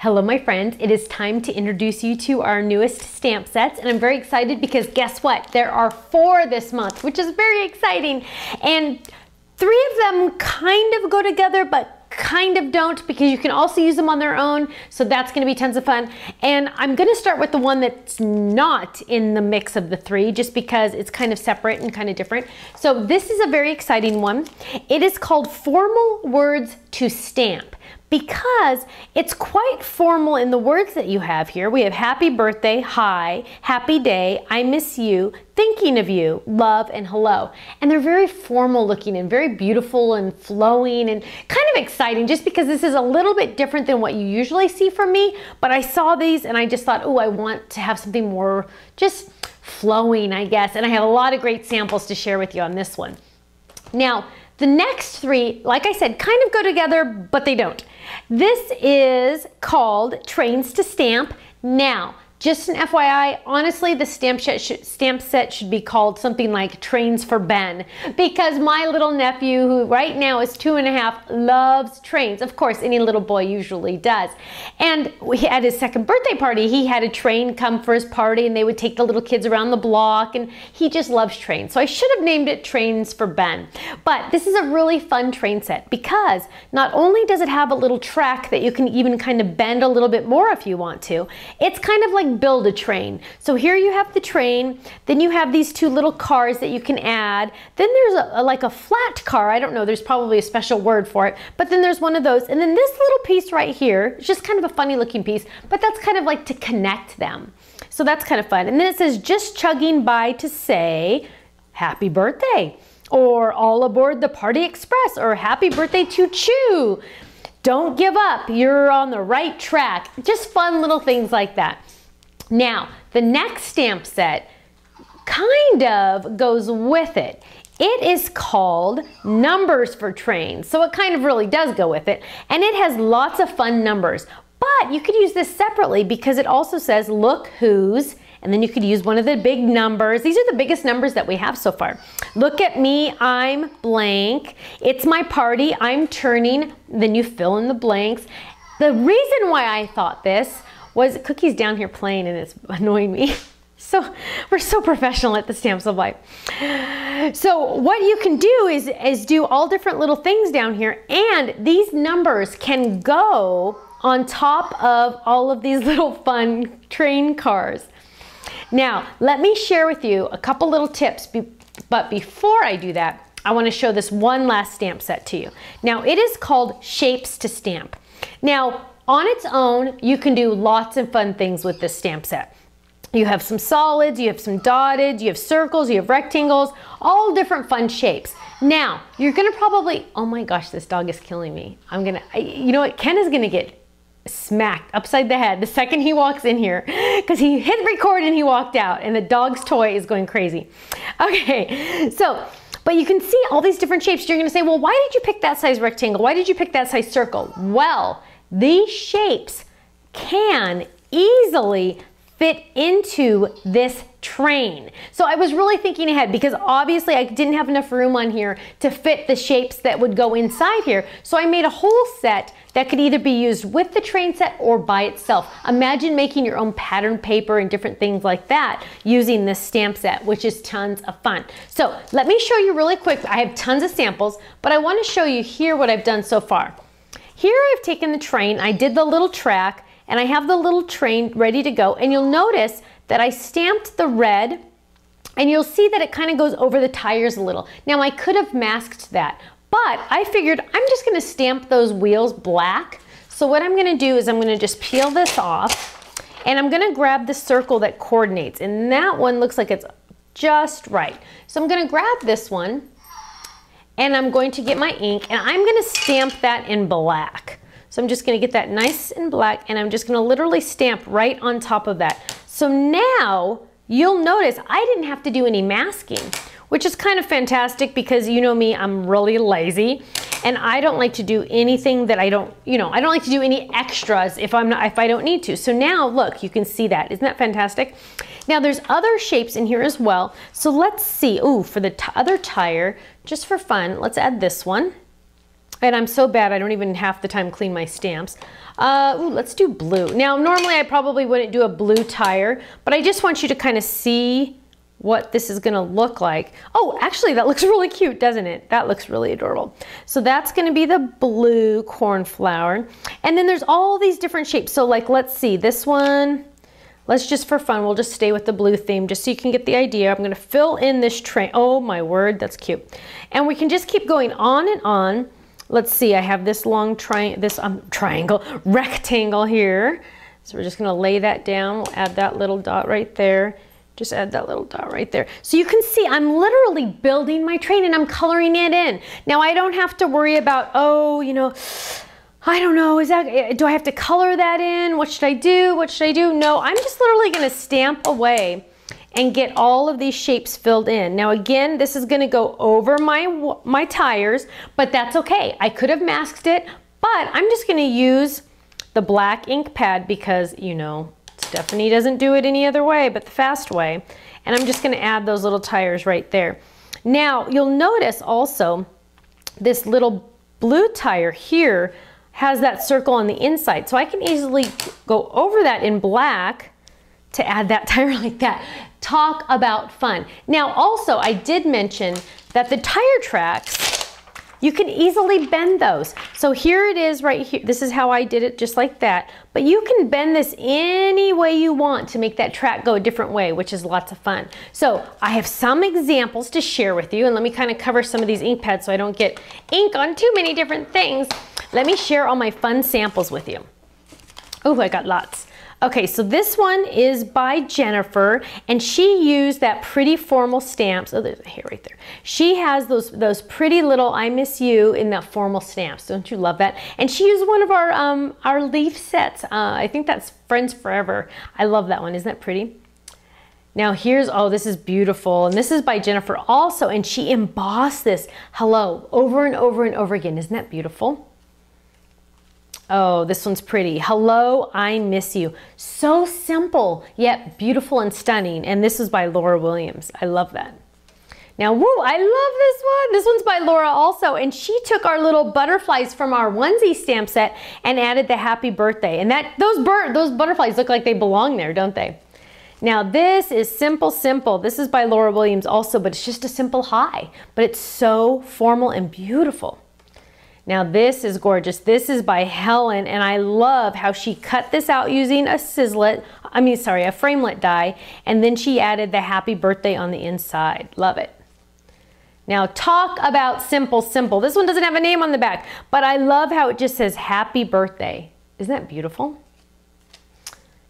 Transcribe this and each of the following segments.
Hello my friends, it is time to introduce you to our newest stamp sets, and I'm very excited because guess what? There are 4 this month, which is very exciting, and 3 of them kind of go together but kind of don't, because you can also use them on their own, so that's going to be tons of fun. And I'm going to start with the one that's not in the mix of the 3 just because it's kind of separate and kind of different. So this is a very exciting one. It is called Formal Words to Stamp, because it's quite formal in the words that you have here. We have happy birthday, hi, happy day, I miss you, thinking of you, love, and hello. And they're very formal looking and very beautiful and flowing and kind of exciting, just because this is a little bit different than what you usually see from me. But I saw these and I just thought, oh, I want to have something more just flowing, I guess. And I have a lot of great samples to share with you on this one. Now, the next 3, like I said, kind of go together, but they don't. This is called Trains to Stamp. Now, just an FYI, honestly, the stamp set should be called something like Trains for Ben, because my little nephew, who right now is 2½, loves trains. Of course, any little boy usually does. And at his 2nd birthday party, he had a train come for his party, and they would take the little kids around the block, and he just loves trains. So I should have named it Trains for Ben. But this is a really fun train set, because not only does it have a little track that you can even kind of bend a little bit more if you want to, it's kind of like build a train. So here you have the train, then you have these 2 little cars that you can add, then there's like a flat car, I don't know, there's probably a special word for it, but then there's one of those, and then this little piece right here, it's just kind of a funny looking piece, but that's kind of like to connect them. So that's kind of fun. And then it says, just chugging by to say happy birthday, or all aboard the Party Express, or happy birthday to Chew. Don't give up, you're on the right track. Just fun little things like that. Now, the next stamp set kind of goes with it. It is called Numbers for Trains, so it kind of really does go with it, and it has lots of fun numbers. But you could use this separately because it also says look who's, and then you could use one of the big numbers. These are the biggest numbers that we have so far. Look at me, I'm blank. It's my party, I'm turning. Then you fill in the blanks. The reason why I thought this was Cookie's down here playing and it's annoying me. So we're so professional at the Stamp Supply. So what you can do is do all different little things down here, and these numbers can go on top of all of these little fun train cars. Now, let me share with you a couple little tips, but before I do that, I want to show this one last stamp set to you. Now, it is called Shapes to Stamp. Now, on its own, you can do lots of fun things with this stamp set. You have some solids, you have some dotted, you have circles, you have rectangles, all different fun shapes. Now, you're gonna probably, oh my gosh, this dog is killing me. You know what, Ken is gonna get smacked upside the head the second he walks in here, because he hit record and he walked out, and the dog's toy is going crazy. Okay, so, but you can see all these different shapes. You're gonna say, well, why did you pick that size rectangle? Why did you pick that size circle? Well, these shapes can easily fit into this train. So I was really thinking ahead, because obviously I didn't have enough room on here to fit the shapes that would go inside here. So I made a whole set that could either be used with the train set or by itself. Imagine making your own pattern paper and different things like that using this stamp set, which is tons of fun. So let me show you really quick. I have tons of samples, but I want to show you here what I've done so far. Here I've taken the train, I did the little track, and I have the little train ready to go, and you'll notice that I stamped the red, and you'll see that it kind of goes over the tires a little. Now, I could have masked that, but I figured I'm just gonna stamp those wheels black. So what I'm gonna do is I'm gonna just peel this off, and I'm gonna grab the circle that coordinates, and that one looks like it's just right. So I'm gonna grab this one, and I'm going to get my ink, and I'm gonna stamp that in black. So I'm just gonna get that nice and black, and I'm just gonna literally stamp right on top of that. So now you'll notice I didn't have to do any masking, which is kind of fantastic, because you know me, I'm really lazy, and I don't like to do anything that I don't like to do any extras if I don't need to. So now look, you can see that. Isn't that fantastic? Now there's other shapes in here as well. So let's see. Ooh, for the other tire, just for fun, let's add this one. And I'm so bad, I don't even half the time clean my stamps. Ooh, let's do blue. Now, normally I probably wouldn't do a blue tire, but I just want you to kind of see what this is gonna look like. Oh, actually, that looks really cute, doesn't it? That looks really adorable. So that's gonna be the blue cornflower. And then there's all these different shapes. So like, let's see, this one, let's just for fun, we'll just stay with the blue theme just so you can get the idea. I'm gonna fill in this tray. Oh my word, that's cute. And we can just keep going on and on. Let's see, I have this long triangle, rectangle here. So we're just gonna lay that down. We'll add that little dot right there. Just add that little dot right there. So you can see I'm literally building my train and I'm coloring it in. Now I don't have to worry about, oh, you know, I don't know, do I have to color that in? What should I do? What should I do? No, I'm just literally gonna stamp away and get all of these shapes filled in. Now again, this is gonna go over my tires, but that's okay. I could have masked it, but I'm just gonna use the black ink pad because, you know, Stephanie doesn't do it any other way but the fast way. And I'm just gonna add those little tires right there. Now, you'll notice also this little blue tire here has that circle on the inside. So I can easily go over that in black to add that tire like that. Talk about fun. Now, also, I did mention that the tire tracks, you can easily bend those. So here it is right here. This is how I did it, just like that. But you can bend this any way you want to make that track go a different way, which is lots of fun. So I have some examples to share with you, and let me kind of cover some of these ink pads so I don't get ink on too many different things. Let me share all my fun samples with you. Oh, I got lots. Okay, so this one is by Jennifer, and she used that pretty formal stamps. Oh, there's a hair right there. She has those pretty little I miss you in that formal stamps. Don't you love that? And she used one of our leaf sets. I think that's Friends Forever. I love that one. Isn't that pretty? Now here's, oh, this is beautiful. And this is by Jennifer also, and she embossed this hello over and over and over again. Isn't that beautiful? Oh, this one's pretty. Hello, I miss you. So simple, yet beautiful and stunning. And this is by Laura Williams. I love that. Now, woo, I love this one. This one's by Laura also. And she took our little butterflies from our onesie stamp set and added the happy birthday. And those butterflies look like they belong there, don't they? Now, this is Simple Simple. This is by Laura Williams also, but it's just a simple hi. But it's so formal and beautiful. Now this is gorgeous. This is by Helen, and I love how she cut this out using a framelit die, and then she added the happy birthday on the inside. Love it. Now talk about simple, simple. This one doesn't have a name on the back, but I love how it just says happy birthday. Isn't that beautiful?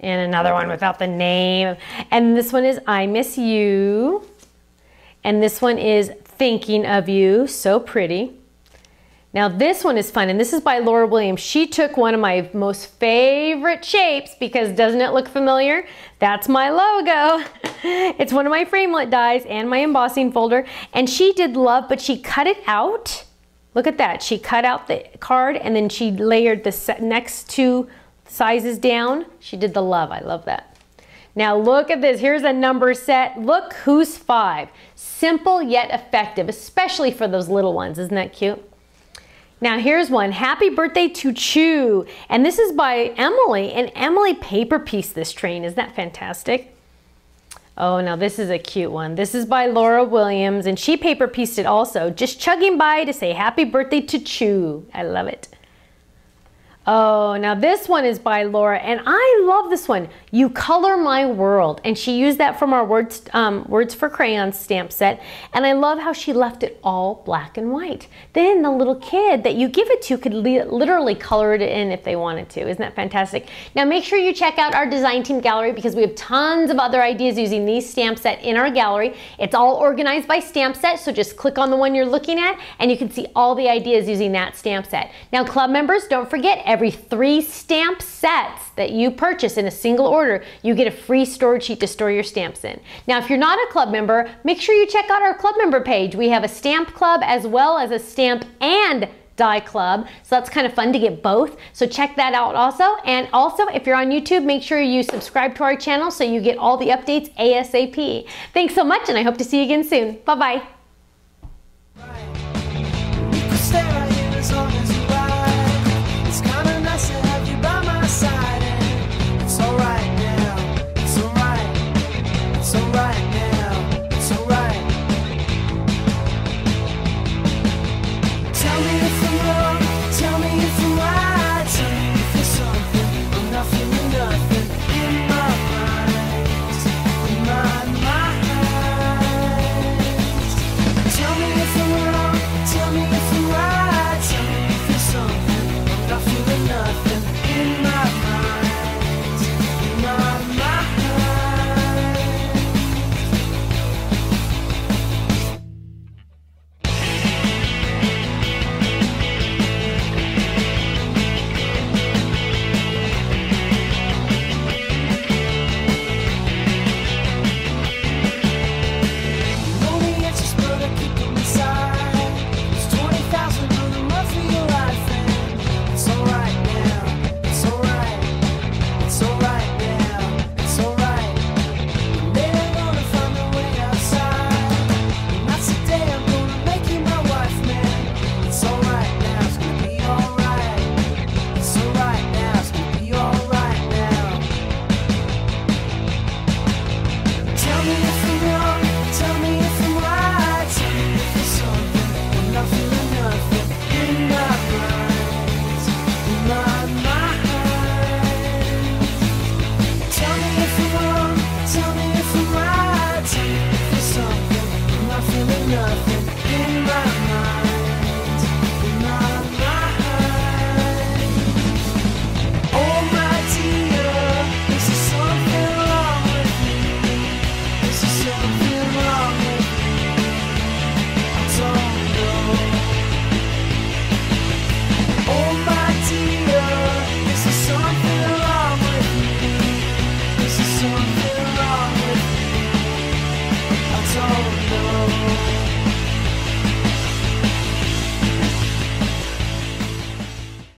And another one without the name. And this one is I miss you. And this one is thinking of you. So pretty. Now this one is fun, and this is by Laura Williams. She took one of my most favorite shapes because doesn't it look familiar? That's my logo. It's one of my framelit dies and my embossing folder, and she did love, but she cut it out. Look at that. She cut out the card and then she layered the next two sizes down. She did the love. I love that. Now look at this. Here's a number set. Look who's 5. Simple yet effective, especially for those little ones. Isn't that cute? Now here's one, happy birthday to Chew. And this is by Emily, and Emily paper pieced this train. Isn't that fantastic? Oh, now this is a cute one. This is by Laura Williams, and she paper pieced it also. Just chugging by to say happy birthday to Chew. I love it. Oh, now this one is by Laura, and I love this one. You Color My World, and she used that from our Words for Crayons stamp set, and I love how she left it all black and white. Then the little kid that you give it to could literally color it in if they wanted to. Isn't that fantastic? Now make sure you check out our design team gallery because we have tons of other ideas using these stamp set in our gallery. It's all organized by stamp set, so just click on the one you're looking at and you can see all the ideas using that stamp set. Now club members, don't forget, every 3 stamp sets that you purchase in a single order, you get a free storage sheet to store your stamps in. Now, if you're not a club member, make sure you check out our club member page. We have a stamp club as well as a stamp and die club, so that's kind of fun to get both. So check that out also. And also, if you're on YouTube, make sure you subscribe to our channel so you get all the updates ASAP. Thanks so much, and I hope to see you again soon. Bye-bye.